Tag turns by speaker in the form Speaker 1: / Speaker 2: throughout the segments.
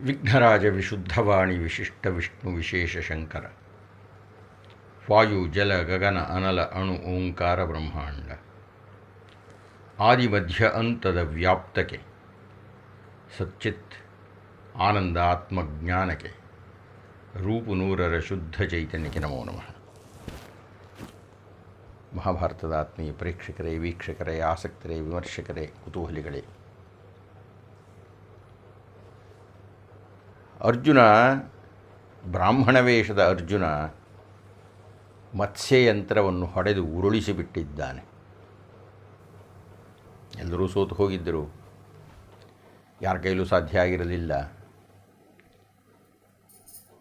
Speaker 1: ವಿಘ್ನರಾಜ ವಿಶುದ್ಧವಾಣಿ ವಿಶಿಷ್ಟ ವಿಷ್ಣು ವಿಶೇಷ ಶಂಕರ ವಾಯು ಜಲ ಗಗನ ಅನಲ ಅಣು ಓಂಕಾರ ಬ್ರಹ್ಮಾಂಡ ಆದಿಮಧ್ಯ ಅಂತದ ವ್ಯಾಪ್ತಕ್ಕೆ ಸಚ್ಚಿತ್ ಆನಂದ ಆತ್ಮಜ್ಞಾನಕ್ಕೆ ರೂಪು ನೂರರ ಶುದ್ಧ ಚೈತನ್ಯಕ್ಕೆ ನಮೋ ನಮಃ. ಮಹಾಭಾರತದ ಆತ್ಮೀಯ ಪ್ರೇಕ್ಷಕರೇ, ವೀಕ್ಷಕರೇ, ಆಸಕ್ತರೇ, ವಿಮರ್ಶಕರೇ, ಕುತೂಹಲಿಗಳೇ, ಅರ್ಜುನ, ಬ್ರಾಹ್ಮಣ ವೇಷದ ಅರ್ಜುನ ಮತ್ಸ್ಯಯಂತ್ರವನ್ನು ಹೊಡೆದು ಉರುಳಿಸಿಬಿಟ್ಟಿದ್ದಾನೆ. ಎಲ್ಲರೂ ಸೋತು ಹೋಗಿದ್ದರು, ಯಾರ ಕೈಲೂ ಸಾಧ್ಯ ಆಗಿರಲಿಲ್ಲ.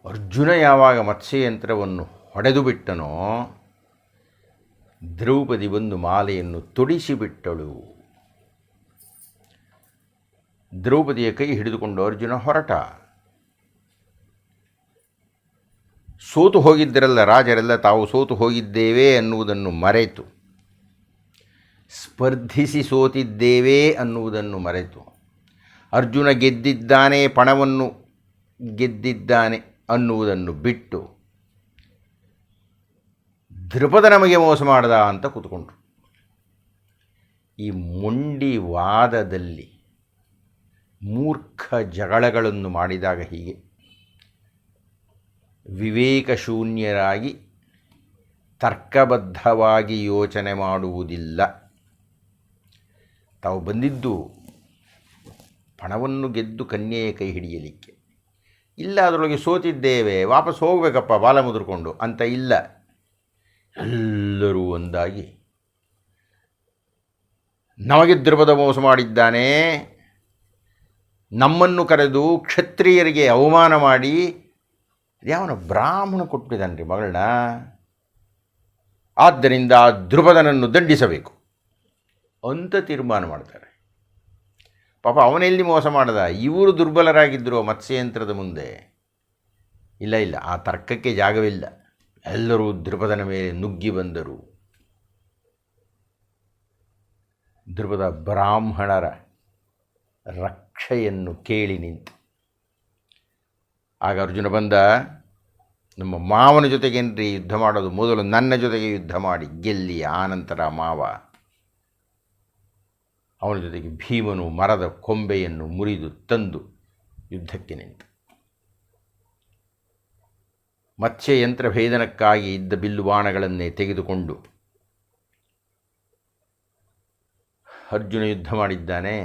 Speaker 1: ಅರ್ಜುನ ಯಾವಾಗ ಮತ್ಸ್ಯಯಂತ್ರವನ್ನು ಹೊಡೆದು ಬಿಟ್ಟನೋ, ದ್ರೌಪದಿ ಬಂದು ಮಾಲೆಯನ್ನು ತೊಡಿಸಿಬಿಟ್ಟಳು. ದ್ರೌಪದಿಯ ಕೈ ಹಿಡಿದುಕೊಂಡು ಅರ್ಜುನ ಹೊರಟ. ಸೋತು ಹೋಗಿದ್ದರೆಲ್ಲ ರಾಜರೆಲ್ಲ ತಾವು ಸೋತು ಹೋಗಿದ್ದೇವೆ ಅನ್ನುವುದನ್ನು ಮರೆತು, ಸ್ಪರ್ಧಿಸಿ ಸೋತಿದ್ದೇವೆ ಅನ್ನುವುದನ್ನು ಮರೆತು, ಅರ್ಜುನ ಗೆದ್ದಿದ್ದಾನೆ, ಪಣವನ್ನು ಗೆದ್ದಿದ್ದಾನೆ ಅನ್ನುವುದನ್ನು ಬಿಟ್ಟು, ದ್ರುಪದ ನಮಗೆ ಮೋಸ ಮಾಡದ ಅಂತ ಕೂತ್ಕೊಂಡ್ರು. ಈ ಮೊಂಡಿ ವಾದದಲ್ಲಿ ಮೂರ್ಖ ಜಗಳಗಳನ್ನು ಮಾಡಿದಾಗ ಹೀಗೆ ವಿವೇಕಶೂನ್ಯರಾಗಿ ತರ್ಕಬದ್ಧವಾಗಿ ಯೋಚನೆ ಮಾಡುವುದಿಲ್ಲ. ತಾವು ಬಂದಿದ್ದು ಪಣವನ್ನು ಗೆದ್ದು ಕನ್ಯೆಯ ಕೈ ಹಿಡಿಯಲಿಕ್ಕೆ, ಇಲ್ಲ ಅದರೊಳಗೆ ಸೋತಿದ್ದೇವೆ, ವಾಪಸ್ ಹೋಗಬೇಕಪ್ಪ ಬಾಲ ಮುದುರ್ಕೊಂಡು ಅಂತ ಇಲ್ಲ. ಎಲ್ಲರೂ ಒಂದಾಗಿ ನಮಗೆ ದ್ರುಪದ ಮೋಸ ಮಾಡಿದ್ದಾನೆ, ನಮ್ಮನ್ನು ಕರೆದು ಕ್ಷತ್ರಿಯರಿಗೆ ಅವಮಾನ ಮಾಡಿ, ಯಾವನ ಬ್ರಾಹ್ಮಣ ಕೊಟ್ಟಿದ್ದಾನೆ ರೀ ಮಗಳನ್ನ, ಆದ್ದರಿಂದ ದ್ರುಪದನನ್ನು ದಂಡಿಸಬೇಕು ಅಂತ ತೀರ್ಮಾನ ಮಾಡ್ತಾರೆ. ಪಾಪ ಅವನೆಲ್ಲಿ ಮೋಸ ಮಾಡದ, ಇವರು ದುರ್ಬಲರಾಗಿದ್ದರು ಮತ್ಸ್ಯಯಂತ್ರದ ಮುಂದೆ. ಇಲ್ಲ, ಆ ತರ್ಕಕ್ಕೆ ಜಾಗವಿಲ್ಲ. ಎಲ್ಲರೂ ದ್ರುಪದನ ಮೇಲೆ ನುಗ್ಗಿ ಬಂದರು. ದ್ರುಪದ ಬ್ರಾಹ್ಮಣರ ರಕ್ಷೆಯನ್ನು ಕೇಳಿ ನಿಂತು. ಆಗ ಅರ್ಜುನ ಬಂದ, ನಮ್ಮ ಮಾವನ ಜೊತೆಗೇನ್ರಿ ಯುದ್ಧ ಮಾಡೋದು, ಮೊದಲು ನನ್ನ ಜೊತೆಗೆ ಯುದ್ಧ ಮಾಡಿ ಗೆಲ್ಲಿ, ಆನಂತರ ಮಾವ. ಅವನ ಜೊತೆಗೆ ಭೀಮನು ಮರದ ಕೊಂಬೆಯನ್ನು ಮುರಿದು ತಂದು ಯುದ್ಧಕ್ಕೆ ನಿಂತು. ಮತ್ಸ್ಯಯಂತ್ರ ಭೇದನಕ್ಕಾಗಿ ಇದ್ದ ಬಿಲ್ಲು ಬಾಣಗಳನ್ನೇ ತೆಗೆದುಕೊಂಡು ಅರ್ಜುನ ಯುದ್ಧ ಮಾಡಿದ್ದಾನೆ.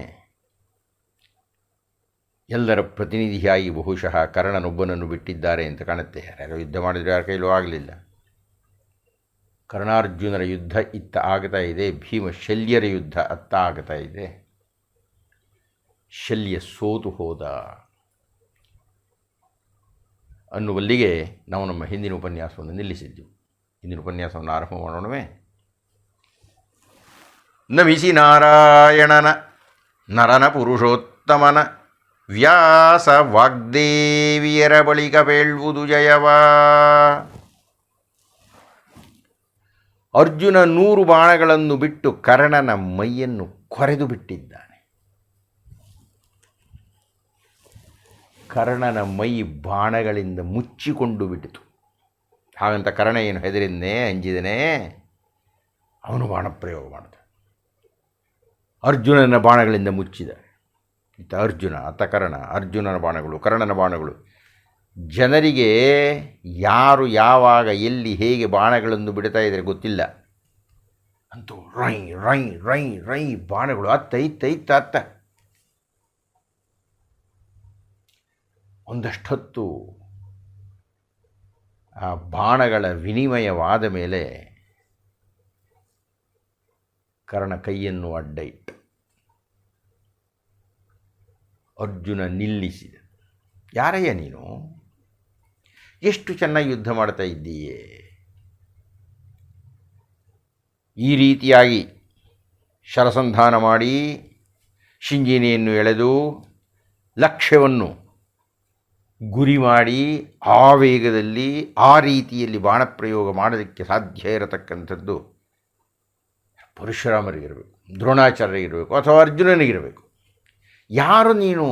Speaker 1: ಎಲ್ಲರ ಪ್ರತಿನಿಧಿಯಾಗಿ ಬಹುಶಃ ಕರ್ಣನೊಬ್ಬನನ್ನು ಬಿಟ್ಟಿದ್ದಾರೆ ಅಂತ ಕಾಣುತ್ತೆ. ಯಾರ್ಯಾರೋ ಯುದ್ಧ ಮಾಡಿದರೆ ಯಾರ ಕೈಲೂ ಆಗಲಿಲ್ಲ. ಕರ್ಣಾರ್ಜುನರ ಯುದ್ಧ ಇತ್ತ ಆಗ್ತಾ ಇದೆ, ಭೀಮ ಶಲ್ಯರ ಯುದ್ಧ ಅತ್ತ ಆಗ್ತಾ ಇದೆ. ಶಲ್ಯ ಸೋತು ಹೋದ ಅನ್ನುವಲ್ಲಿಗೆ ನಾವು ನಮ್ಮ ಹಿಂದಿನ ಉಪನ್ಯಾಸವನ್ನು ನಿಲ್ಲಿಸಿದ್ದೆವು. ಹಿಂದಿನ ಉಪನ್ಯಾಸವನ್ನು ಆರಂಭ ಮಾಡೋಣವೇ. ನಮಿಸಿ ನಾರಾಯಣನ ನರನ ಪುರುಷೋತ್ತಮನ ವ್ಯಾಸ ವಾಗ್ದೇವಿಯರ ಬಳಿಕ ಬೇಳ್ವುದು ಜಯವಾ. ಅರ್ಜುನ 100 ಬಾಣಗಳನ್ನು ಬಿಟ್ಟು ಕರ್ಣನ ಮೈಯನ್ನು ಕೊರೆದು ಬಿಟ್ಟಿದ್ದಾನೆ. ಕರ್ಣನ ಮೈ ಬಾಣಗಳಿಂದ ಮುಚ್ಚಿಕೊಂಡು ಬಿಟ್ಟಿತು. ಹಾಗಂತ ಕರ್ಣ ಏನು ಹೆದರಿದ್ನೇ, ಅಂಜಿದನೇ, ಅವನು ಬಾಣ ಪ್ರಯೋಗ ಮಾಡಿದ. ಅರ್ಜುನನ ಬಾಣಗಳಿಂದ ಮುಚ್ಚಿದ. ಇತ್ತ ಅರ್ಜುನ, ಅತ್ತ ಕರ್ಣ. ಅರ್ಜುನನ ಬಾಣಗಳು, ಕರ್ಣನ ಬಾಣಗಳು. ಜನರಿಗೆ ಯಾರು ಯಾವಾಗ ಎಲ್ಲಿ ಹೇಗೆ ಬಾಣಗಳನ್ನು ಬಿಡ್ತಾ ಇದ್ದಾರೆ ಗೊತ್ತಿಲ್ಲ. ಅಂತೂ ರೈ ರೈ ರೈ ರೈ ಬಾಣಗಳು ಅತ್ತ. ಒಂದಷ್ಟೊತ್ತು ಆ ಬಾಣಗಳ ವಿನಿಮಯವಾದ ಮೇಲೆ ಕರ್ಣ ಕೈಯನ್ನು ಅಡ್ಡ ಇಟ್ಟು ಅರ್ಜುನ ನಿಲ್ಲಿಸಿದ. ಯಾರಯ್ಯ ನೀನು? ಎಷ್ಟು ಚೆನ್ನಾಗಿ ಯುದ್ಧ ಮಾಡ್ತಾ ಇದ್ದೀಯೇ. ಈ ರೀತಿಯಾಗಿ ಶರಸಂಧಾನ ಮಾಡಿ ಶಿಂಜಿನೆಯನ್ನು ಎಳೆದು ಲಕ್ಷ್ಯವನ್ನು ಗುರಿ ಮಾಡಿ ಆ ವೇಗದಲ್ಲಿ ಆ ರೀತಿಯಲ್ಲಿ ಬಾಣಪ್ರಯೋಗ ಮಾಡೋದಕ್ಕೆ ಸಾಧ್ಯ ಇರತಕ್ಕಂಥದ್ದು ಪರಶುರಾಮರಿಗಿರಬೇಕು, ದ್ರೋಣಾಚಾರ್ಯರಿಗಿರಬೇಕು, ಅಥವಾ ಅರ್ಜುನನಿಗಿರಬೇಕು. ಯಾರು ನೀನು?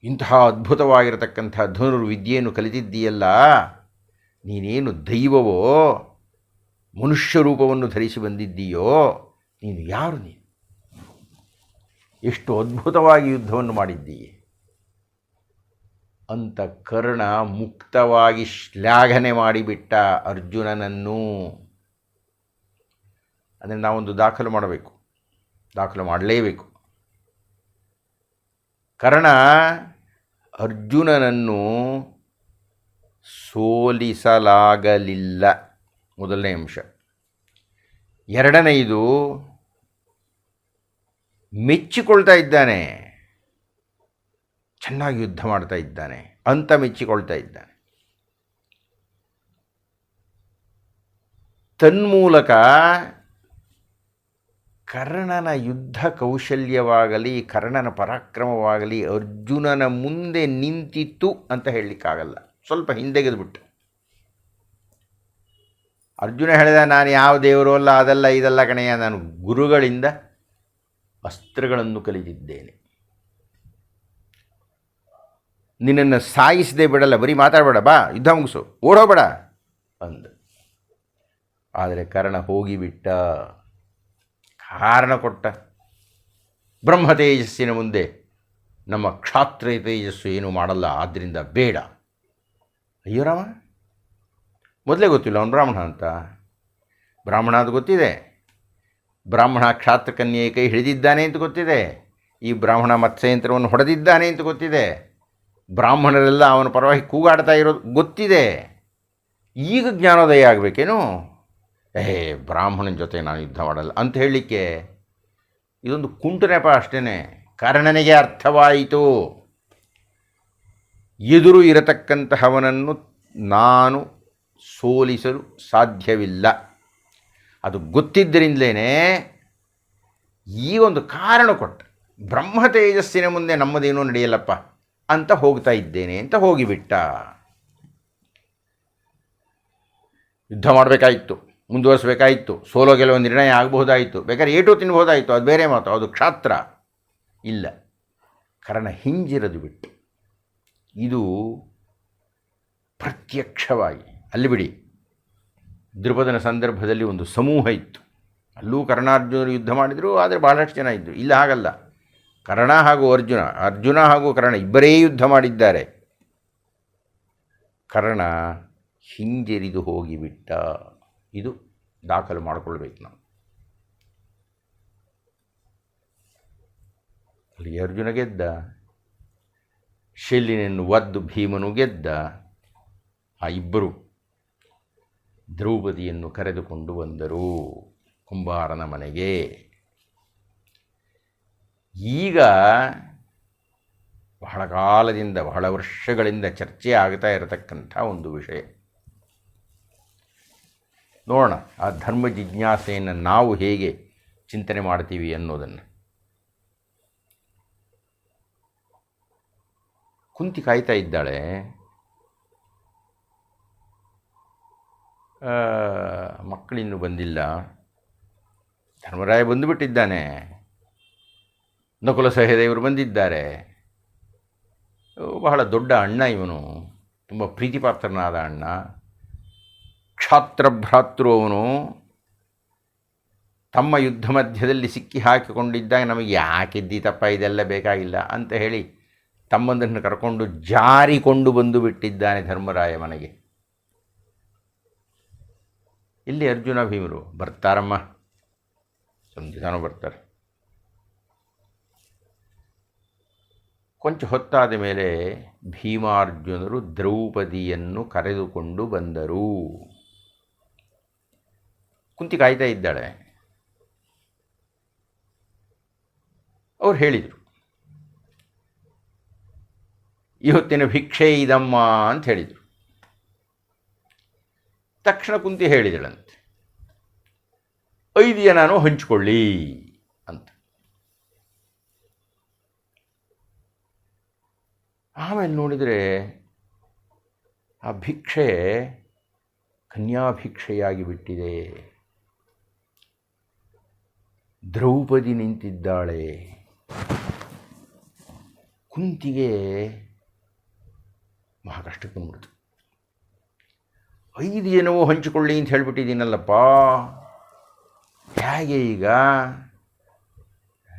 Speaker 1: ಇಂತಹ ಅದ್ಭುತವಾಗಿರತಕ್ಕಂಥ ಧನುರ್ವಿದ್ಯೆಯನ್ನು ಕಲಿತಿದ್ದೀಯಲ್ಲ, ನೀನೇನು ದೈವವೋ ಮನುಷ್ಯ ರೂಪವನ್ನು ಧರಿಸಿ ಬಂದಿದ್ದೀಯೋ, ನೀನು ಯಾರು? ನೀನು ಎಷ್ಟು ಅದ್ಭುತವಾಗಿ ಯುದ್ಧವನ್ನು ಮಾಡಿದ್ದೀಯೆ ಅಂತ ಕರ್ಣ ಮುಕ್ತವಾಗಿ ಶ್ಲಾಘನೆ ಮಾಡಿಬಿಟ್ಟ ಅರ್ಜುನನನ್ನು. ಅದನ್ನು ನಾವೊಂದು ದಾಖಲು ಮಾಡಬೇಕು, ದಾಖಲು ಮಾಡಲೇಬೇಕು. ಕರ್ಣ ಅರ್ಜುನನನ್ನು ಸೋಲಿಸಲಾಗಲಿಲ್ಲ, ಮೊದಲನೇ ಅಂಶ. ಎರಡನೆಯದು, ಮೆಚ್ಚಿಕೊಳ್ತಾ ಇದ್ದಾನೆ, ಚೆನ್ನಾಗಿ ಯುದ್ಧ ಮಾಡ್ತಾ ಇದ್ದಾನೆ ಅಂತ ಮೆಚ್ಚಿಕೊಳ್ತಾ ಇದ್ದಾನೆ. ತನ್ಮೂಲಕ ಕರ್ಣನ ಯುದ್ಧ ಕೌಶಲ್ಯವಾಗಲಿ ಕರ್ಣನ ಪರಾಕ್ರಮವಾಗಲಿ ಅರ್ಜುನನ ಮುಂದೆ ನಿಂತಿತ್ತು ಅಂತ ಹೇಳಲಿಕ್ಕಾಗಲ್ಲ. ಸ್ವಲ್ಪ ಹಿಂದೆಗೆದುಬಿಟ್ಟು ಅರ್ಜುನ ಹೇಳಿದ, ನಾನು ಯಾವ ದೇವರು ಅಲ್ಲ, ಅದಲ್ಲ ಇದಲ್ಲ ಕಣೆಯ, ನಾನು ಗುರುಗಳಿಂದ ಅಸ್ತ್ರಗಳನ್ನು ಕಲಿತಿದ್ದೇನೆ, ನಿನ್ನನ್ನು ಸಾಯಿಸದೆ ಬಿಡಲ್ಲ, ಬರೀ ಮಾತಾಡಬೇಡ, ಬಾ ಯುದ್ಧ ಮುಗಿಸು, ಓಡೋಬೇಡ ಅಂದ. ಆದರೆ ಕರ್ಣ ಹೋಗಿಬಿಟ್ಟ, ಕಾರಣ ಕೊಟ್ಟ. ಬ್ರಹ್ಮ ತೇಜಸ್ಸಿನ ಮುಂದೆ ನಮ್ಮ ಕ್ಷಾತ್ರ ತೇಜಸ್ಸು ಏನೂ ಮಾಡಲ್ಲ, ಆದ್ದರಿಂದ ಬೇಡ. ಅಯ್ಯೋ ರಾಮ, ಮೊದಲೇ ಗೊತ್ತಿಲ್ಲ ಅವನು ಬ್ರಾಹ್ಮಣ ಅಂತ. ಬ್ರಾಹ್ಮಣ ಅದು ಗೊತ್ತಿದೆ, ಬ್ರಾಹ್ಮಣ ಕ್ಷಾತ್ರ ಕನ್ಯೆಯ ಕೈ ಹಿಡಿದಿದ್ದಾನೆ ಅಂತ ಗೊತ್ತಿದೆ, ಈ ಬ್ರಾಹ್ಮಣ ಮತ್ಸ್ಯಯಂತ್ರವನ್ನು ಹೊಡೆದಿದ್ದಾನೆ ಅಂತ ಗೊತ್ತಿದೆ, ಬ್ರಾಹ್ಮಣರೆಲ್ಲ ಅವನ ಪರವಾಗಿ ಕೂಗಾಡ್ತಾ ಇರೋದು ಗೊತ್ತಿದೆ. ಈಗ ಜ್ಞಾನೋದಯ ಆಗಬೇಕೇನು? ಬ್ರಾಹ್ಮಣನ ಜೊತೆ ನಾನು ಯುದ್ಧ ಮಾಡಲ್ಲ ಅಂತ ಹೇಳಲಿಕ್ಕೆ ಇದೊಂದು ಕುಂಟು ನೆಪ ಅಷ್ಟೇ. ಕರ್ಣನಿಗೆ ಅರ್ಥವಾಯಿತು, ಎದುರು ಇರತಕ್ಕಂತಹವನನ್ನು ನಾನು ಸೋಲಿಸಲು ಸಾಧ್ಯವಿಲ್ಲ. ಅದು ಗೊತ್ತಿದ್ದರಿಂದಲೇ ಈ ಒಂದು ಕಾರಣ ಕೊಟ್ಟ, ಬ್ರಹ್ಮ ತೇಜಸ್ಸಿನ ಮುಂದೆ ನಮ್ಮದೇನೂ ನಡೆಯಲ್ಲಪ್ಪ ಅಂತ ಹೋಗ್ತಾ ಇದ್ದೇನೆ ಅಂತ ಹೋಗಿಬಿಟ್ಟ. ಯುದ್ಧ ಮಾಡಬೇಕಾಯಿತು, ಮುಂದುವರಿಸಬೇಕಾಯಿತು, ಸೋಲೋ ಗೆಲುವ ನಿರ್ಣಯ ಆಗಬಹುದಾಯಿತು, ಬೇಕಾದ್ರೆ ಏಟು ತಿನ್ಬೋದಾಯಿತು, ಅದು ಬೇರೆ ಮಾತು, ಅದು ಕ್ಷಾತ್ರ. ಇಲ್ಲ, ಕರ್ಣ ಹಿಂಜಿರದು ಬಿಟ್ಟು. ಇದು ಪ್ರತ್ಯಕ್ಷವಾಗಿ ಅಲ್ಲಿ ಬಿಡಿ. ದ್ರುಪದನ ಸಂದರ್ಭದಲ್ಲಿ ಒಂದು ಸಮೂಹ ಇತ್ತು, ಅಲ್ಲೂ ಕರ್ಣಾರ್ಜುನರು ಯುದ್ಧ ಮಾಡಿದರು, ಆದರೆ ಬಹಳಷ್ಟು ಜನ ಇದ್ದರು. ಇಲ್ಲ, ಹಾಗಲ್ಲ. ಕರ್ಣ ಹಾಗೂ ಅರ್ಜುನ, ಅರ್ಜುನ ಹಾಗೂ ಕರ್ಣ ಇಬ್ಬರೇ ಯುದ್ಧ ಮಾಡಿದ್ದಾರೆ. ಕರ್ಣ ಹಿಂಜರಿದು ಹೋಗಿಬಿಟ್ಟ. ಇದು ದಾಖಲು ಮಾಡಿಕೊಳ್ಬೇಕು ನಾವು. ಅಲ್ಲಿ ಅರ್ಜುನ ಗೆದ್ದ, ಶಲ್ಯನನ್ನು ಒದ್ದು ಭೀಮನು ಗೆದ್ದ. ಆ ಇಬ್ಬರು ದ್ರೌಪದಿಯನ್ನು ಕರೆದುಕೊಂಡು ಬಂದರು ಕುಂಬಾರನ ಮನೆಗೆ. ಈಗ ಬಹಳ ಕಾಲದಿಂದ, ಬಹಳ ವರ್ಷಗಳಿಂದ ಚರ್ಚೆ ಆಗ್ತಾ ಇರತಕ್ಕಂಥ ಒಂದು ವಿಷಯ. ನೋಡೋಣ ಆ ಧರ್ಮ ಜಿಜ್ಞಾಸೆಯನ್ನು ನಾವು ಹೇಗೆ ಚಿಂತನೆ ಮಾಡ್ತೀವಿ ಅನ್ನೋದನ್ನು. ಕುಂತಿ ಕಾಯ್ತಾ ಇದ್ದಾಳೆ, ಮಕ್ಕಳಿನ್ನೂ ಬಂದಿಲ್ಲ, ಧರ್ಮರಾಯ ಬಂದುಬಿಟ್ಟಿದ್ದಾನೆ, ನಕುಲ ಸಹದೇವರು ಬಂದಿದ್ದಾರೆ, ಬಹಳ ದೊಡ್ಡ ಅಣ್ಣ ಇವನು, ತುಂಬ ಪ್ರೀತಿಪಾತ್ರನಾದ ಅಣ್ಣ, ಕ್ಷಾತ್ರಭ್ರಾತೃ ಅವನು. ತಮ್ಮ ಯುದ್ಧ ಮಧ್ಯದಲ್ಲಿ ಸಿಕ್ಕಿ ಹಾಕಿಕೊಂಡಿದ್ದಾಗ ನಮಗೆ ಯಾಕಿದ್ದೀತಪ್ಪ, ಇದೆಲ್ಲ ಬೇಕಾಗಿಲ್ಲ ಅಂತ ಹೇಳಿ ತಮ್ಮಂದನ್ನು ಕರ್ಕೊಂಡು ಜಾರಿಕೊಂಡು ಬಂದು ಬಿಟ್ಟಿದ್ದಾನೆ ಧರ್ಮರಾಯ ಮನೆಗೆ. ಇಲ್ಲಿ ಅರ್ಜುನ ಭೀಮರು ಬರ್ತಾರಮ್ಮ, ಸಂಧಿಧಾನ ಬರ್ತಾರೆ. ಕೊಂಚ ಹೊತ್ತಾದ ಮೇಲೆ ಭೀಮಾರ್ಜುನರು ದ್ರೌಪದಿಯನ್ನು ಕರೆದುಕೊಂಡು ಬಂದರು. ಕುಂತಿ ಕಾಯ್ತಾ ಇದ್ದಾಳೆ. ಅವ್ರು ಹೇಳಿದರು, ಇವತ್ತಿನ ಭಿಕ್ಷೆ ಇದಮ್ಮ ಅಂತ ಹೇಳಿದರು. ತಕ್ಷಣ ಕುಂತಿ ಹೇಳಿದಳಂತೆ, 5 ಜನನೂ ಹಂಚಿಕೊಳ್ಳಿ ಅಂತ. ಆಮೇಲೆ ನೋಡಿದರೆ ಆ ಭಿಕ್ಷೆ ಕನ್ಯಾಭಿಕ್ಷೆಯಾಗಿ ಬಿಟ್ಟಿದೆ. ದ್ರೌಪದಿ ನಿಂತಿದ್ದಾಳೆ, ಕುಂತಿಗೆ ಮಹಾ ಕಷ್ಟಕ್ಕೆ ಬಂದ್ಬಿಡ್ತು. 5 ಜನವೂ ಹಂಚಿಕೊಳ್ಳಿ ಅಂತ ಹೇಳಿಬಿಟ್ಟಿದ್ದೀನಲ್ಲಪ್ಪ, ಹೇಗೆ ಈಗ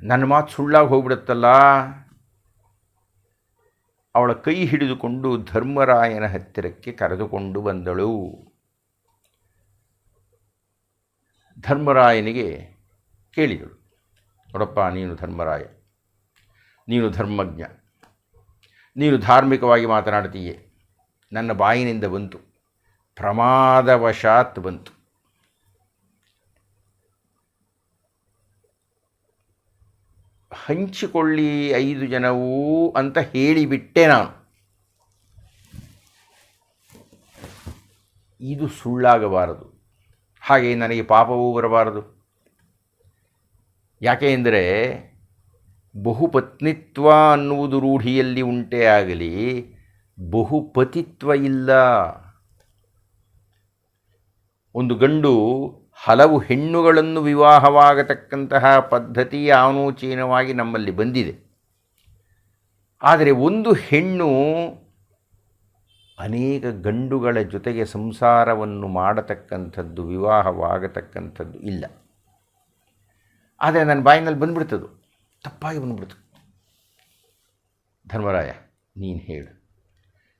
Speaker 1: ನನ್ನ ಮಾತು ಸುಳ್ಳಾಗಿ ಹೋಗ್ಬಿಡುತ್ತಲ್ಲ. ಅವಳ ಕೈ ಹಿಡಿದುಕೊಂಡು ಧರ್ಮರಾಯನ ಹತ್ತಿರಕ್ಕೆ ಕರೆದುಕೊಂಡು ಬಂದಳು. ಧರ್ಮರಾಯನಿಗೆ ಕೇಳಿದಳು, ನೋಡಪ್ಪ, ನೀನು ಧರ್ಮರಾಯ, ನೀನು ಧರ್ಮಜ್ಞ, ನೀನು ಧಾರ್ಮಿಕವಾಗಿ ಮಾತನಾಡ್ತೀಯೆ. ನನ್ನ ಬಾಯಿನಿಂದ ಬಂತು, ಪ್ರಮಾದವಶಾತ್ ಬಂತು. ಹಂಚಿಕೊಳ್ಳಿ 5 ಜನವೂ ಅಂತ ಹೇಳಿಬಿಟ್ಟೆ ನಾನು. ಇದು ಸುಳ್ಳಾಗಬಾರದು, ಹಾಗೆ ನನಗೆ ಪಾಪವೂ ಬರಬಾರದು. ಯಾಕೆ ಎಂದರೆ ಬಹುಪತ್ನಿತ್ವ ಅನ್ನುವುದು ರೂಢಿಯಲ್ಲಿ ಉಂಟೇ ಆಗಲಿ, ಬಹುಪತಿತ್ವ ಇಲ್ಲ. ಒಂದು ಗಂಡು ಹಲವು ಹೆಣ್ಣುಗಳನ್ನು ವಿವಾಹವಾಗತಕ್ಕಂತಹ ಪದ್ಧತಿ ಆನೂಚೀನವಾಗಿ ನಮ್ಮಲ್ಲಿ ಬಂದಿದೆ. ಆದರೆ ಒಂದು ಹೆಣ್ಣು ಅನೇಕ ಗಂಡುಗಳ ಜೊತೆಗೆ ಸಂಸಾರವನ್ನು ಮಾಡತಕ್ಕಂಥದ್ದು, ವಿವಾಹವಾಗತಕ್ಕಂಥದ್ದು ಇಲ್ಲ. ಆದರೆ ನನ್ನ ಬಾಯಿನಲ್ಲಿ ಬಂದ್ಬಿಡ್ತದು, ತಪ್ಪಾಗಿ ಬಂದ್ಬಿಡ್ತು. ಧರ್ಮರಾಯ, ನೀನು ಹೇಳು,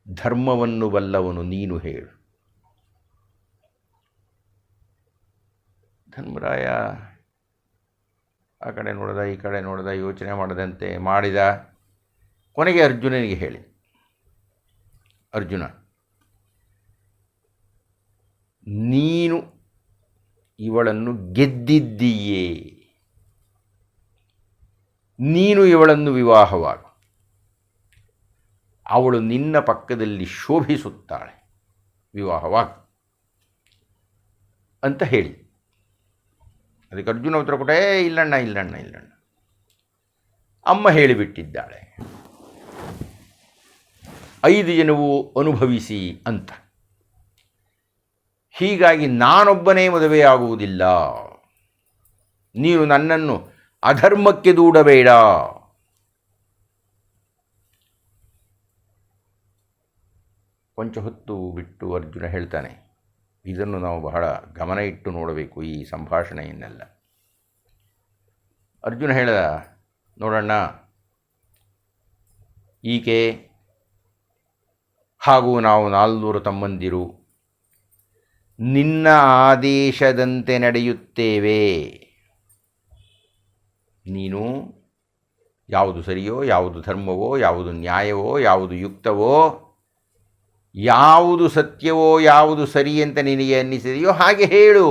Speaker 1: ಧರ್ಮವನ್ನು ಬಲ್ಲವನು ನೀನು ಹೇಳು. ಧರ್ಮರಾಯ ಆ ಕಡೆ ನೋಡಿದ, ಈ ಕಡೆ ನೋಡಿದ, ಯೋಚನೆ ಮಾಡದಂತೆ ಮಾಡಿದ. ಕೊನೆಗೆ ಅರ್ಜುನನಿಗೆ ಹೇಳಿ, ಅರ್ಜುನ, ನೀನು ಇವಳನ್ನು ಗೆದ್ದಿದ್ದೀಯೇ, ನೀನು ಇವಳನ್ನು ವಿವಾಹವಾಗು, ಅವಳು ನಿನ್ನ ಪಕ್ಕದಲ್ಲಿ ಶೋಭಿಸುತ್ತಾಳೆ, ವಿವಾಹವಾಗು ಅಂತ ಹೇಳಿ. ಅದಕ್ಕೆ ಅರ್ಜುನ ಉತ್ತರ ಕೊಟ್ಟೆ, ಇಲ್ಲಣ್ಣ ಇಲ್ಲಣ್ಣ ಇಲ್ಲಣ್ಣ, ಅಮ್ಮ ಹೇಳಿಬಿಟ್ಟಿದ್ದಾಳೆ, 5 ಜನವೂ ಅನುಭವಿಸಿ ಅಂತ. ಹೀಗಾಗಿ ನಾನೊಬ್ಬನೇ ಮದುವೆಯಾಗುವುದಿಲ್ಲ, ನೀನು ನನ್ನನ್ನು ಅಧರ್ಮಕ್ಕೆ ದೂಡಬೇಡ. ಕೊಂಚ ಹೊತ್ತು ಬಿಟ್ಟು ಅರ್ಜುನ ಹೇಳ್ತಾನೆ, ಇದನ್ನು ನಾವು ಬಹಳ ಗಮನ ಇಟ್ಟು ನೋಡಬೇಕು, ಈ ಸಂಭಾಷಣೆಯನ್ನೆಲ್ಲ. ಅರ್ಜುನ ಹೇಳಿದ, ನೋಡಣ್ಣ, ಈಕೆ ಹಾಗೂ ನಾವು 4 ತಮ್ಮಂದಿರು ನಿನ್ನ ಆದೇಶದಂತೆ ನಡೆಯುತ್ತೇವೆ. ನೀನು ಯಾವುದು ಸರಿಯೋ, ಯಾವುದು ಧರ್ಮವೋ, ಯಾವುದು ನ್ಯಾಯವೋ, ಯಾವುದು ಯುಕ್ತವೋ, ಯಾವುದು ಸತ್ಯವೋ, ಯಾವುದು ಸರಿ ಅಂತ ನಿನಗೆ ಅನ್ನಿಸಿದೆಯೋ ಹಾಗೆ ಹೇಳು.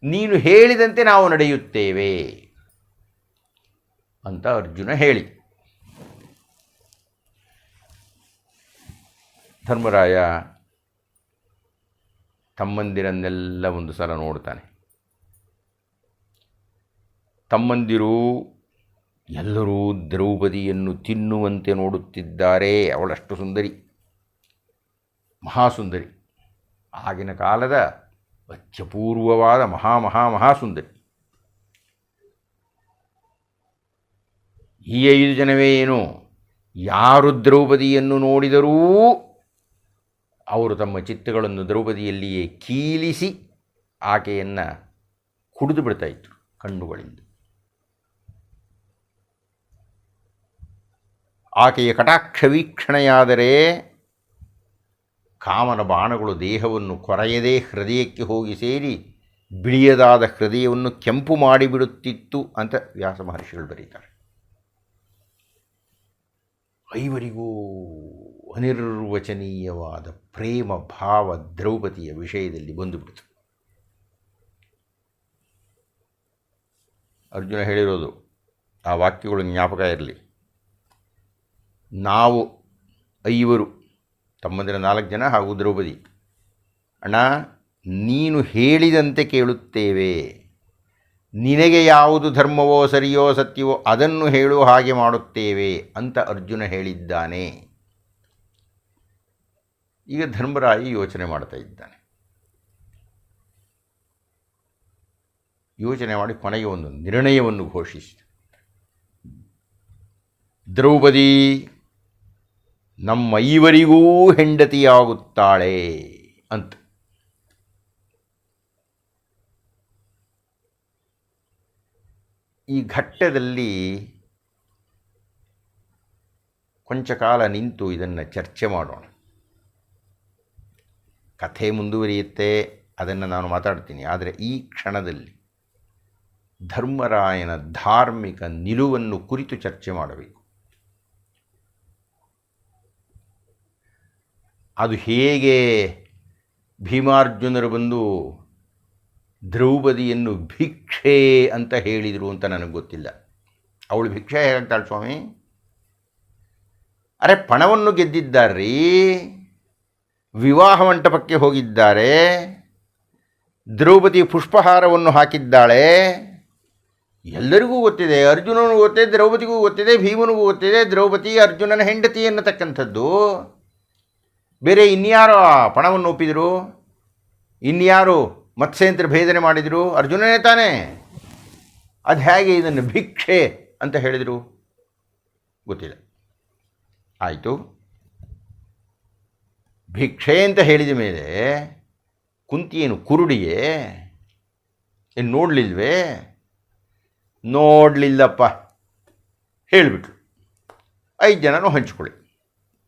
Speaker 1: ನೀನು ಹೇಳಿದಂತೆ ನಾವು ನಡೆಯುತ್ತೇವೆ ಅಂತ ಅರ್ಜುನ ಹೇಳಿ. ಧರ್ಮರಾಯ ತಮ್ಮಂದಿರನ್ನೆಲ್ಲ ಒಂದು ಸಲ ನೋಡ್ತಾನೆ. ತಮ್ಮಂದಿರು ಎಲ್ಲರೂ ದ್ರೌಪದಿಯನ್ನು ತಿನ್ನುವಂತೆ ನೋಡುತ್ತಿದ್ದಾರೆ. ಅವಳಷ್ಟು ಸುಂದರಿ, ಮಹಾಸುಂದರಿ, ಆಗಿನ ಕಾಲದ ಅತ್ಯಪೂರ್ವವಾದ ಮಹಾಸುಂದರಿ. ಈ 5 ಜನವೇ ಏನು, ಯಾರು ದ್ರೌಪದಿಯನ್ನು ನೋಡಿದರೂ ಅವರು ತಮ್ಮ ಚಿತ್ತಗಳನ್ನು ದ್ರೌಪದಿಯಲ್ಲಿಯೇ ಕೀಲಿಸಿ ಆಕೆಯನ್ನು ಕುಡಿದು ಬಿಡ್ತಾಯಿದ್ರು ಕಣ್ಣುಗಳಿಂದ. ಆಕೆಯ ಕಟಾಕ್ಷ ವೀಕ್ಷಣೆಯಾದರೆ ಕಾಮನ ಬಾಣಗಳು ದೇಹವನ್ನು ಕೊರೆಯದೇ ಹೃದಯಕ್ಕೆ ಹೋಗಿ ಸೇರಿ ಬಿಳಿಯದಾದ ಹೃದಯವನ್ನು ಕೆಂಪು ಮಾಡಿಬಿಡುತ್ತಿತ್ತು ಅಂತ ವ್ಯಾಸ ಮಹರ್ಷಿಗಳು ಬರೀತಾರೆ. 5 ಅನಿರ್ವಚನೀಯವಾದ ಪ್ರೇಮ ಭಾವ ದ್ರೌಪದಿಯ ವಿಷಯದಲ್ಲಿ ಬಂದುಬಿಡ್ತು. ಅರ್ಜುನ ಹೇಳಿರೋದು ಆ ವಾಕ್ಯಗಳು ಜ್ಞಾಪಕ ಇರಲಿ. ನಾವು 5 ತಮ್ಮಂದಿರ 4 ಜನ ಹಾಗೂ ದ್ರೌಪದಿ, ಅಣ್ಣ ನೀನು ಹೇಳಿದಂತೆ ಕೇಳುತ್ತೇವೆ, ನಿನಗೆ ಯಾವುದು ಧರ್ಮವೋ ಸರಿಯೋ ಸತ್ಯವೋ ಅದನ್ನು ಹೇಳು, ಹಾಗೆ ಮಾಡುತ್ತೇವೆ ಅಂತ ಅರ್ಜುನ ಹೇಳಿದ್ದಾನೆ. ಈಗ ಧರ್ಮರಾಯ ಯೋಚನೆ ಮಾಡ್ತಾ ಇದ್ದಾನೆ. ಯೋಚನೆ ಮಾಡಿ ಕೊನೆಗೆ ಒಂದು ನಿರ್ಣಯವನ್ನು ಘೋಷಿಸಿದ. ದ್ರೌಪದಿ ನಮ್ಮೈವರಿಗೂ ಹೆಂಡತಿಯಾಗುತ್ತಾಳೆ ಅಂತ. ಈ ಘಟ್ಟದಲ್ಲಿ ಕೊಂಚ ಕಾಲ ನಿಂತು ಇದನ್ನು ಚರ್ಚೆ ಮಾಡೋಣ. ಕಥೆ ಮುಂದುವರಿಯುತ್ತೆ, ಅದನ್ನು ನಾನು ಮಾತಾಡ್ತೀನಿ. ಆದರೆ ಈ ಕ್ಷಣದಲ್ಲಿ ಧರ್ಮರಾಯನ ಧಾರ್ಮಿಕ ನಿಲುವನ್ನು ಕುರಿತು ಚರ್ಚೆ ಮಾಡಬೇಕು. ಅದು ಹೇಗೆ ಭೀಮಾರ್ಜುನರು ಬಂದು ದ್ರೌಪದಿಯನ್ನು ಭಿಕ್ಷೆ ಅಂತ ಹೇಳಿದರು ಅಂತ ನನಗೆ ಗೊತ್ತಿಲ್ಲ. ಅವಳು ಭಿಕ್ಷೆ ಹೇಳ್ತಾಳೆ ಸ್ವಾಮಿ? ಅರೆ, ಪಣವನ್ನು ಗೆದ್ದಿದ್ದಾರ್ರೀ, ವಿವಾಹ ಮಂಟಪಕ್ಕೆ ಹೋಗಿದ್ದಾರೆ, ದ್ರೌಪದಿ ಪುಷ್ಪಹಾರವನ್ನು ಹಾಕಿದ್ದಾಳೆ. ಎಲ್ಲರಿಗೂ ಗೊತ್ತಿದೆ, ಅರ್ಜುನನಿಗೂ ಗೊತ್ತಿದೆ, ದ್ರೌಪದಿಗೂ ಗೊತ್ತಿದೆ, ಭೀಮನಿಗೂ ಗೊತ್ತಿದೆ, ದ್ರೌಪದಿ ಅರ್ಜುನನ ಹೆಂಡತಿ ಎನ್ನತಕ್ಕಂಥದ್ದು. ಬೇರೆ ಇನ್ಯಾರೋ ಪಣವನ್ನು ಒಪ್ಪಿದರು? ಇನ್ಯಾರು ಮತ್ಸ್ಯಂತ್ರ ಭೇದನೆ ಮಾಡಿದರು? ಅರ್ಜುನನೇ ತಾನೇ. ಅದು ಹೇಗೆ ಇದನ್ನು ಭಿಕ್ಷೆ ಅಂತ ಹೇಳಿದರು? ಗೊತ್ತಿಲ್ಲ. ಆಯಿತು, ಭಿಕ್ಷೆ ಅಂತ ಹೇಳಿದ ಮೇಲೆ ಕುಂತಿಯೇನು ಕುರುಡಿಯೇ? ಏನು ನೋಡಲಿಲ್ವೇ? ನೋಡಲಿಲ್ಲಪ್ಪ, ಹೇಳಿಬಿಟ್ರು. 5 ಜನನೂ ಹಂಚ್ಕೊಳ್ಳಿ.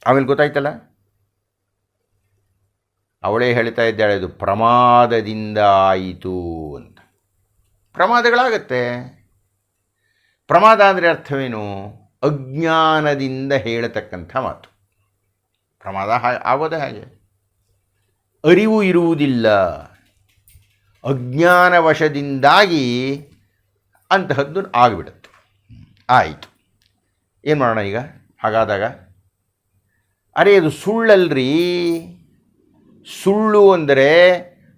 Speaker 1: ಆಮೇಲೆ ಗೊತ್ತಾಯ್ತಲ್ಲ, ಅವಳೇ ಹೇಳ್ತಾ ಇದ್ದಾಳೆ, ಇದು ಪ್ರಮಾದದಿಂದ ಆಯಿತು ಅಂತ. ಪ್ರಮಾದಗಳಾಗತ್ತೆ. ಪ್ರಮಾದ ಅಂದರೆ ಅರ್ಥವೇನು? ಅಜ್ಞಾನದಿಂದ ಹೇಳತಕ್ಕಂಥ ಮಾತು. ಪ್ರಮಾದ ಆಗೋದೇ ಹಾಗೆ, ಅರಿವು ಇರುವುದಿಲ್ಲ. ಅಜ್ಞಾನವಶದಿಂದಾಗಿ ಅಂತಹದ್ದು ಆಗಿಬಿಡುತ್ತೆ. ಆಯಿತು, ಏನು ಮಾಡೋಣ ಈಗ ಹಾಗಾದಾಗ? ಅರೆ, ಅದು ಸುಳ್ಳಲ್ರಿ. ಸುಳ್ಳು ಅಂದರೆ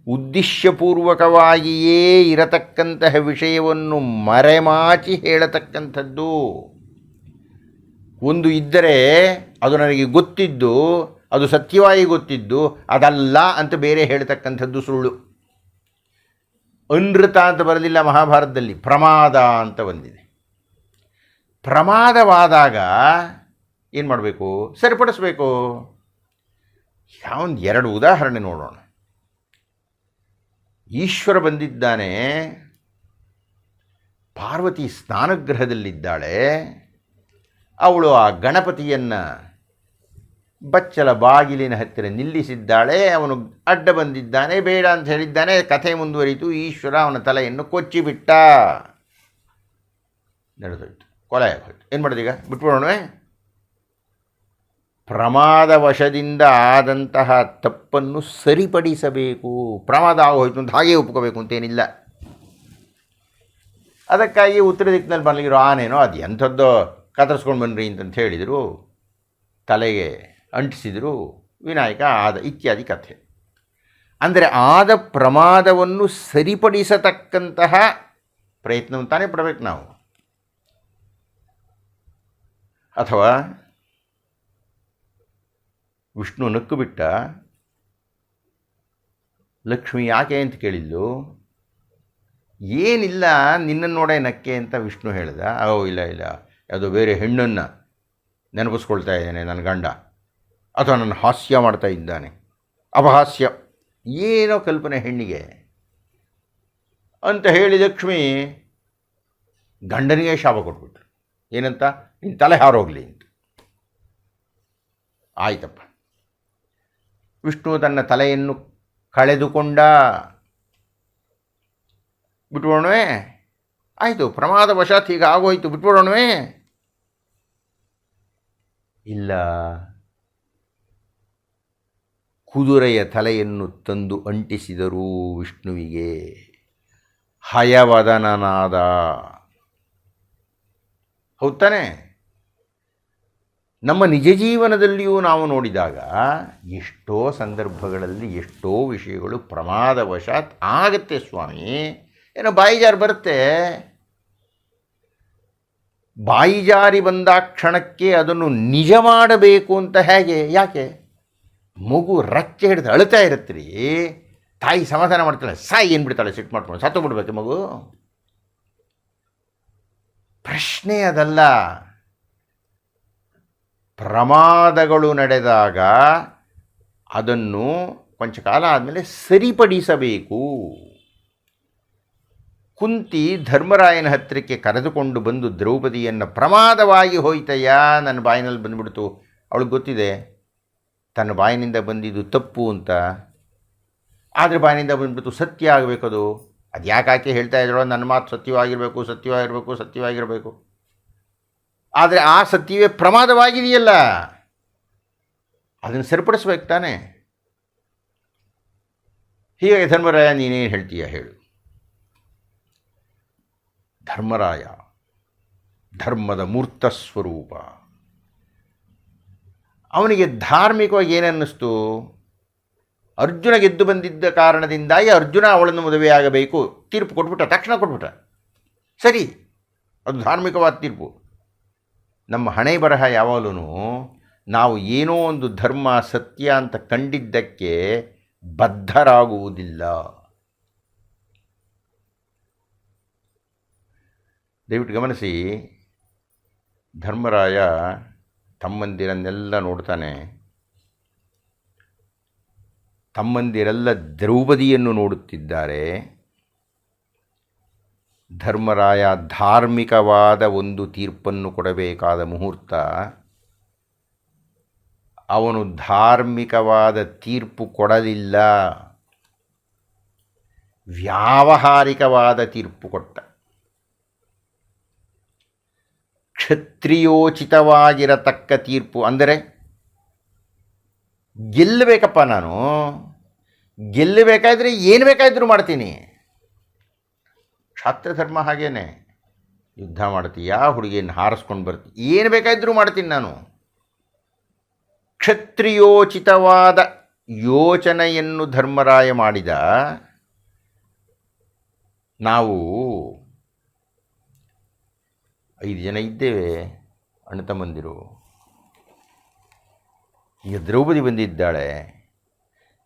Speaker 1: ಉದ್ದೇಶಪೂರ್ವಕವಾಗಿಯೇ ಇರತಕ್ಕಂತಹ ವಿಷಯವನ್ನು ಮರೆಮಾಚಿ ಹೇಳತಕ್ಕಂಥದ್ದು. ಒಂದು ಇದ್ದರೆ ಅದು ನನಗೆ ಗೊತ್ತಿದ್ದು, ಅದು ಸತ್ಯವಾಗಿ ಗೊತ್ತಿದ್ದು, ಅದಲ್ಲ ಅಂತ ಬೇರೆ ಹೇಳ್ತಕ್ಕಂಥದ್ದು ಸುಳ್ಳು. ಅನೃತ ಅಂತ ಬರಲಿಲ್ಲ ಮಹಾಭಾರತದಲ್ಲಿ, ಪ್ರಮಾದ ಅಂತ ಬಂದಿದೆ. ಪ್ರಮಾದವಾದಾಗ ಏನು ಮಾಡಬೇಕು? ಸರಿಪಡಿಸ್ಬೇಕು. ಯಾವೊಂದು 2 ಉದಾಹರಣೆ ನೋಡೋಣ. ಈಶ್ವರ ಬಂದಿದ್ದಾನೆ, ಪಾರ್ವತಿ ಸ್ನಾನಗೃಹದಲ್ಲಿದ್ದಾಳೆ. ಅವಳು ಆ ಗಣಪತಿಯನ್ನು ಬಚ್ಚಲ ಬಾಗಿಲಿನ ಹತ್ತಿರ ನಿಲ್ಲಿಸಿದ್ದಾಳೆ. ಅವನು ಅಡ್ಡ ಬಂದಿದ್ದಾನೆ, ಬೇಡ ಅಂತ ಹೇಳಿದ್ದಾನೆ. ಕಥೆ ಮುಂದುವರಿಯಿತು. ಈಶ್ವರ ಅವನ ತಲೆಯನ್ನು ಕೊಚ್ಚಿಬಿಟ್ಟ. ನಡೆದೋಯ್ತು, ಕೊಲೆ ಆಗೋಯ್ತು. ಏನು ಮಾಡೋದೀಗ? ಬಿಟ್ಬಿಡೋಣವೇ? ಪ್ರಮಾದವಶದಿಂದ ಆದಂತಹ ತಪ್ಪನ್ನು ಸರಿಪಡಿಸಬೇಕು. ಪ್ರಮಾದ ಆಗೋಯ್ತು ಅಂತ ಹಾಗೇ ಒಪ್ಕೋಬೇಕು ಅಂತೇನಿಲ್ಲ. ಅದಕ್ಕಾಗಿ ಉತ್ತರ ದಿಕ್ಕಿನಲ್ಲಿ ಮಲಗಿರೋ ಆನೇನೋ ಅದು ಎಂಥದ್ದೋ ಕತ್ತರಿಸ್ಕೊಂಡು ಬನ್ನಿರಿ ಅಂತಂತ ಹೇಳಿದರು, ತಲೆಗೆ ಅಂಟಿಸಿದರು, ವಿನಾಯಕ ಆದ ಇತ್ಯಾದಿ ಕಥೆ. ಅಂದರೆ ಆದ ಪ್ರಮಾದವನ್ನು ಸರಿಪಡಿಸತಕ್ಕಂತಹ ಪ್ರಯತ್ನವನ್ನು ತಾನೇ ಪಡಬೇಕು ನಾವು. ಅಥವಾ ವಿಷ್ಣು ನಕ್ಕು ಬಿಟ್ಟ, ಲಕ್ಷ್ಮಿ ಯಾಕೆ ಅಂತ ಕೇಳಿದ್ಲು. ಏನಿಲ್ಲ, ನಿನ್ನನ್ನು ನೋಡೇ ನಕ್ಕೆ ಅಂತ ವಿಷ್ಣು ಹೇಳ್ದ. ಇಲ್ಲ ಇಲ್ಲ, ಯಾವುದೋ ಬೇರೆ ಹೆಣ್ಣನ್ನು ನೆನಪಿಸ್ಕೊಳ್ತಾ ಇದ್ದಾನೆ ನನ್ನ ಗಂಡ, ಅಥವಾ ನನ್ನ ಹಾಸ್ಯ ಮಾಡ್ತಾ ಇದ್ದಾನೆ, ಅಪಹಾಸ್ಯ, ಏನೋ ಕಲ್ಪನೆ ಹೆಣ್ಣಿಗೆ ಅಂತ ಹೇಳಿ ಲಕ್ಷ್ಮಿ ಗಂಡನಿಗೆ ಶಾಪ ಕೊಟ್ಬಿಟ್ರು. ಏನಂತ? ನಿನ್ನ ತಲೆ ಹಾರೋಗಲಿ ಅಂತ. ಆಯ್ತಪ್ಪ, ವಿಷ್ಣು ತನ್ನ ತಲೆಯನ್ನು ಕಳೆದುಕೊಂಡ. ಬಿಟ್ಬಿಡೋಣವೇ? ಆಯಿತು, ಪ್ರಮಾದವಶಾತ್ ಈಗ ಆಗೋಯ್ತು, ಬಿಟ್ಬಿಡೋಣವೇ? ಇಲ್ಲ, ಕುದುರೆಯ ತಲೆಯನ್ನು ತಂದು ಅಂಟಿಸಿದರು ವಿಷ್ಣುವಿಗೆ. ಹಯವದನನಾದ. ಹೌದು ತಾನೆ? ನಮ್ಮ ನಿಜ ಜೀವನದಲ್ಲಿಯೂ ನಾವು ನೋಡಿದಾಗ ಎಷ್ಟೋ ಸಂದರ್ಭಗಳಲ್ಲಿ ಎಷ್ಟೋ ವಿಷಯಗಳು ಪ್ರಮಾದವಶಾತ್ ಆಗತ್ತೆ ಸ್ವಾಮಿ. ಏನೋ ಬಾಯಿಜಾರು ಬರುತ್ತೆ. ಬಾಯಿಜಾರಿ ಬಂದ ಕ್ಷಣಕ್ಕೆ ಅದನ್ನು ನಿಜ ಮಾಡಬೇಕು ಅಂತ ಹೇಗೆ? ಯಾಕೆ? ಮಗು ರಚ್ಚೆ ಹಿಡಿದು ಅಳ್ತಾ ಇರುತ್ತೆ ರೀ, ತಾಯಿ ಸಮಾಧಾನ ಮಾಡ್ತಾಳೆ, ಸಾಯಿ ಏನು ಬಿಡ್ತಾಳೆ, ಸಿಟ್ಟು ಮಾಡ್ಕೊಂಡು ಸತ್ತು ಬಿಡ್ಬೇಕು ಮಗು. ಪ್ರಶ್ನೆ ಅದಲ್ಲ. ಪ್ರಮಾದಗಳು ನಡೆದಾಗ ಅದನ್ನು ಕೊಂಚ ಕಾಲ ಆದಮೇಲೆ ಸರಿಪಡಿಸಬೇಕು. ಕುಂತಿ ಧರ್ಮರಾಯನ ಹತ್ತಿರಕ್ಕೆ ಕರೆದುಕೊಂಡು ಬಂದು ದ್ರೌಪದಿಯನ್ನು ಪ್ರಮಾದವಾಗಿ ಹೋಯ್ತಯ್ಯ, ನನ್ನ ಬಾಯಿನಲ್ಲಿ ಬಂದುಬಿಡ್ತು. ಅವಳಿಗೆ ಗೊತ್ತಿದೆ ತನ್ನ ಬಾಯಿನಿಂದ ಬಂದಿದ್ದು ತಪ್ಪು ಅಂತ, ಆದರೆ ಬಾಯಿನಿಂದ ಬಂದುಬಿಡ್ತು, ಸತ್ಯ ಆಗಬೇಕದು. ಅದು ಯಾಕೆ ಹೇಳ್ತಾ ಇದ್ದಾಳೋ, ನನ್ನ ಮಾತು ಸತ್ಯವಾಗಿರಬೇಕು, ಸತ್ಯವಾಗಿರಬೇಕು, ಸತ್ಯವಾಗಿರಬೇಕು. ಆದರೆ ಆ ಸತ್ಯವೇ ಪ್ರಮಾದವಾಗಿದೆಯಲ್ಲ, ಅದನ್ನು ಸರಿಪಡಿಸ್ಬೇಕು ತಾನೆ. ಹೀಗಾಗಿ ಧರ್ಮರಾಯ ನೀನೇನು ಹೇಳ್ತೀಯ ಹೇಳು. ಧರ್ಮರಾಯ ಧರ್ಮದ ಮೂರ್ತ ಸ್ವರೂಪ. ಅವನಿಗೆ ಧಾರ್ಮಿಕವಾಗಿ ಏನನ್ನಿಸ್ತು, ಅರ್ಜುನ ಗೆದ್ದು ಬಂದಿದ್ದ ಕಾರಣದಿಂದಾಗಿ ಅರ್ಜುನ ಅವಳನ್ನು ಮದುವೆಯಾಗಬೇಕು ತೀರ್ಪು ಕೊಟ್ಬಿಟ್ಟ, ತಕ್ಷಣ ಕೊಟ್ಬಿಟ್ಟ. ಸರಿ, ಅದು ಧಾರ್ಮಿಕವಾದ ತೀರ್ಪು. ನಮ್ಮ ಹಣೆ ಬರಹ ಯಾವಾಗಲೂ ನಾವು ಏನೋ ಒಂದು ಧರ್ಮ ಸತ್ಯ ಅಂತ ಕಂಡಿದ್ದಕ್ಕೆ ಬದ್ಧರಾಗುವುದಿಲ್ಲ. ದಯವಿಟ್ಟು ಗಮನಿಸಿ, ಧರ್ಮರಾಯ ತಮ್ಮಂದಿರನ್ನೆಲ್ಲ ನೋಡ್ತಾನೆ. ತಮ್ಮಂದಿರೆಲ್ಲ ದ್ರೌಪದಿಯನ್ನು ನೋಡುತ್ತಿದ್ದಾರೆ. ಧರ್ಮರಾಯ ಧಾರ್ಮಿಕವಾದ ಒಂದು ತೀರ್ಪನ್ನು ಕೊಡಬೇಕಾದ ಮುಹೂರ್ತ. ಅವನು ಧಾರ್ಮಿಕವಾದ ತೀರ್ಪು ಕೊಡಲಿಲ್ಲ, ವ್ಯಾವಹಾರಿಕವಾದ ತೀರ್ಪು ಕೊಟ್ಟ. ಕ್ಷತ್ರಿಯೋಚಿತವಾಗಿರತಕ್ಕ ತೀರ್ಪು. ಅಂದರೆ ಗೆಲ್ಲಬೇಕಪ್ಪ, ನಾನು ಗೆಲ್ಲಬೇಕಾದ್ರೆ ಏನು ಬೇಕಾದರೂ ಮಾಡ್ತೀನಿ. ಕ್ಷಾತ್ರ ಧರ್ಮ ಹಾಗೇನೆ, ಯುದ್ಧ ಮಾಡ್ತೀಯಾ, ಹುಡುಗಿಯನ್ನು ಹಾರಿಸ್ಕೊಂಡು ಬರ್ತೀಯ, ಏನು ಬೇಕಾದರೂ ಮಾಡ್ತೀನಿ ನಾನು. ಕ್ಷತ್ರಿಯೋಚಿತವಾದ ಯೋಚನೆಯನ್ನು ಧರ್ಮರಾಯ ಮಾಡಿದ. ನಾವು 5 ಜನ ಇದ್ದೇವೆ ಅಣ್ಣ ತಮ್ಮಂದಿರು. ಈಗ ದ್ರೌಪದಿ ಬಂದಿದ್ದಾಳೆ.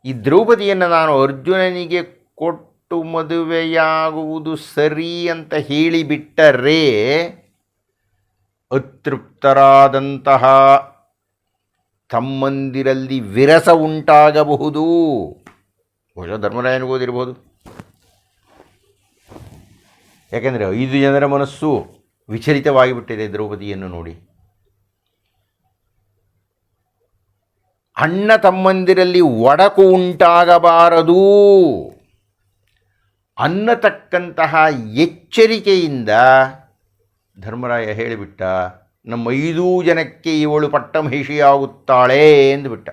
Speaker 1: ಈ ದ್ರೌಪದಿಯನ್ನು ನಾನು ಅರ್ಜುನನಿಗೆ ಕೊಟ್ಟು ಮದುವೆಯಾಗುವುದು ಸರಿ ಅಂತ ಹೇಳಿಬಿಟ್ಟರೆ ಅತೃಪ್ತರಾದಂತಹ ತಮ್ಮಂದಿರಲ್ಲಿ ವಿರಸ ಉಂಟಾಗಬಹುದು. ಬಹುಶಃ ಧರ್ಮರಾಯನಿಗೆ ಓದಿರ್ಬೋದು. ಯಾಕೆಂದರೆ 5 ಜನರ ಮನಸ್ಸು ವಿಚಲಿತವಾಗಿಬಿಟ್ಟಿದೆ ದ್ರೌಪದಿಯನ್ನು ನೋಡಿ. ಅಣ್ಣ ತಮ್ಮಂದಿರಲ್ಲಿ ಒಡಕು ಉಂಟಾಗಬಾರದು ಅನ್ನತಕ್ಕಂತಹ ಎಚ್ಚರಿಕೆಯಿಂದ ಧರ್ಮರಾಯ ಹೇಳಿಬಿಟ್ಟ, ನಮ್ಮ 5 ಜನಕ್ಕೆ ಇವಳು ಪಟ್ಟಮಹಿಷಿಯಾಗುತ್ತಾಳೆ ಎಂದುಬಿಟ್ಟ.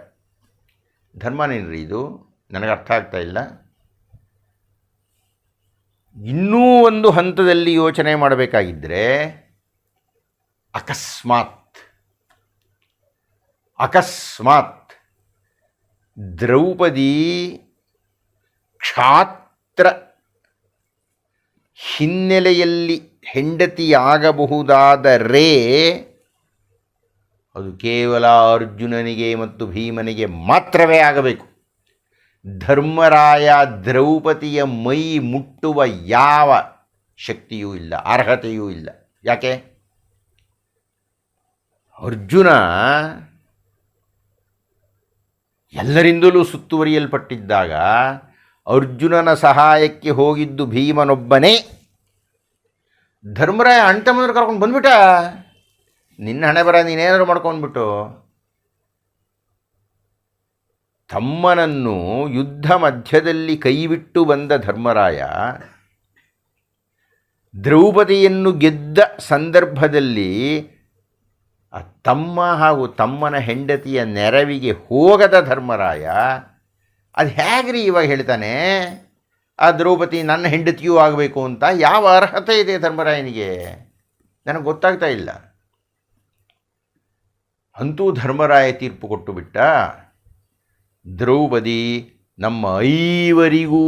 Speaker 1: ಧರ್ಮನೇನ್ರಿ ಇದು? ನನಗೆ ಅರ್ಥ ಆಗ್ತಾ ಇಲ್ಲ. ಇನ್ನೂ ಒಂದು ಹಂತದಲ್ಲಿ ಯೋಚನೆ ಮಾಡಬೇಕಾಗಿದ್ದರೆ, ಅಕಸ್ಮಾತ್ ದ್ರೌಪದಿ ಕ್ಷಾತ್ರ ಹಿನ್ನೆಲೆಯಲ್ಲಿ ಹೆಂಡತಿಯಾಗಬಹುದಾದರೆ ಅದು ಕೇವಲ ಅರ್ಜುನನಿಗೆ ಮತ್ತು ಭೀಮನಿಗೆ ಮಾತ್ರವೇ ಆಗಬೇಕು. ಧರ್ಮರಾಯ ದ್ರೌಪದಿಯ ಮೈ ಮುಟ್ಟುವ ಯಾವ ಶಕ್ತಿಯೂ ಇಲ್ಲ, ಅರ್ಹತೆಯೂ ಇಲ್ಲ. ಯಾಕೆ? ಅರ್ಜುನ ಎಲ್ಲರಿಂದಲೂ ಸುತ್ತುವರಿಯಲ್ಪಟ್ಟಿದ್ದಾಗ ಅರ್ಜುನನ ಸಹಾಯಕ್ಕೆ ಹೋಗಿದ್ದು ಭೀಮನೊಬ್ಬನೇ. ಧರ್ಮರಾಯ ಅಣ್ತಮ್ಮಂದ್ರೆ ಕರ್ಕೊಂಡು ಬಂದ್ಬಿಟ್ಟ. ನಿನ್ನ ಹಣೆ ಬರ, ನೀನೇನಾದ್ರು ಮಾಡ್ಕೊಂಡ್ಬಿಟ್ಟು. ತಮ್ಮನನ್ನು ಯುದ್ಧ ಮಧ್ಯದಲ್ಲಿ ಕೈಬಿಟ್ಟು ಬಂದ ಧರ್ಮರಾಯ ದ್ರೌಪದಿಯನ್ನು ಗೆದ್ದ ಸಂದರ್ಭದಲ್ಲಿ ತಮ್ಮ ಹಾಗೂ ತಮ್ಮನ ಹೆಂಡತಿಯ ನೆರವಿಗೆ ಹೋಗದ ಧರ್ಮರಾಯ ಅದು ಹೇಗ್ರಿ ಇವಾಗ ಹೇಳ್ತಾನೆ ಆ ದ್ರೌಪದಿ ನನ್ನ ಹೆಂಡತಿಯೂ ಆಗಬೇಕು ಅಂತ? ಯಾವ ಅರ್ಹತೆ ಇದೆ ಧರ್ಮರಾಯನಿಗೆ? ನನಗೆ ಗೊತ್ತಾಗ್ತಾ ಇಲ್ಲ. ಅಂತೂ ಧರ್ಮರಾಯ ತೀರ್ಪು ಕೊಟ್ಟು ಬಿಟ್ಟ. ದ್ರೌಪದಿ ನಮ್ಮ 5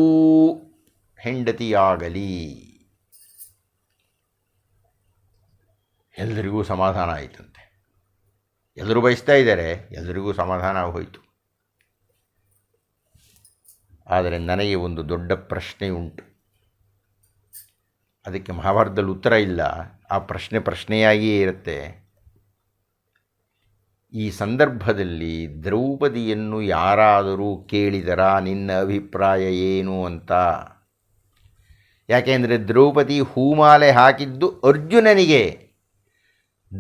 Speaker 1: ಹೆಂಡತಿಯಾಗಲಿ. ಎಲ್ಲರಿಗೂ ಸಮಾಧಾನ ಆಯಿತಂತೆ. ಎಲ್ಲರೂ ಬಯಸ್ತಾ ಇದ್ದಾರೆ, ಎಲ್ಲರಿಗೂ ಸಮಾಧಾನ ಹೋಯಿತು. ಆದರೆ ನನಗೆ ಒಂದು ದೊಡ್ಡ ಪ್ರಶ್ನೆ ಉಂಟು. ಅದಕ್ಕೆ ಮಹಾಭಾರತದಲ್ಲಿ ಉತ್ತರ ಇಲ್ಲ. ಆ ಪ್ರಶ್ನೆಯಾಗಿಯೇ ಇರುತ್ತೆ. ಈ ಸಂದರ್ಭದಲ್ಲಿ ದ್ರೌಪದಿಯನ್ನು ಯಾರಾದರೂ ಕೇಳಿದರಾ ನಿನ್ನ ಅಭಿಪ್ರಾಯ ಏನು ಅಂತ? ಯಾಕೆಂದರೆ ದ್ರೌಪದಿ ಹೂಮಾಲೆ ಹಾಕಿದ್ದು ಅರ್ಜುನನಿಗೆ,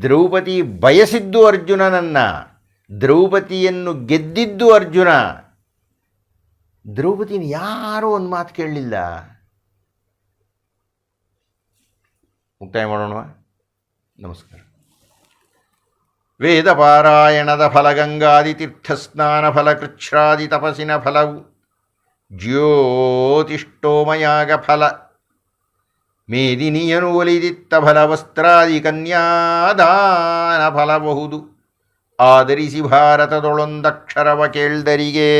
Speaker 1: ದ್ರೌಪದಿ ಬಯಸಿದ್ದು ಅರ್ಜುನನನ್ನು, ದ್ರೌಪದಿಯನ್ನು ಗೆದ್ದಿದ್ದು ಅರ್ಜುನ. ದ್ರೌಪದಿನ ಯಾರೂ ಒಂದು ಮಾತು ಕೇಳಲಿಲ್ಲ. ಮುಕ್ತಾಯ ಮಾಡೋಣ. ನಮಸ್ಕಾರ. ವೇದ ಪಾರಾಯಣದ ಫಲ, ಗಂಗಾದಿ ತೀರ್ಥಸ್ನಾನ ಫಲ, ಕೃಚ್ಛ್ರಾದಿ ತಪಸ್ಸಿನ ಫಲವು, ಜ್ಯೋತಿಷ್ಠೋಮಯಾಗ ಫಲ, ಮೇದಿನಿಯನು ಒಲಿದಿತ್ತ ಫಲ, ವಸ್ತ್ರಾದಿ ಕನ್ಯಾದಾನ ಫಲಬಹುದು. ಆದರಿಸಿ ಭಾರತದೊಳೊಂದಕ್ಷರವ ಕೇಳ್ದರಿಗೆ.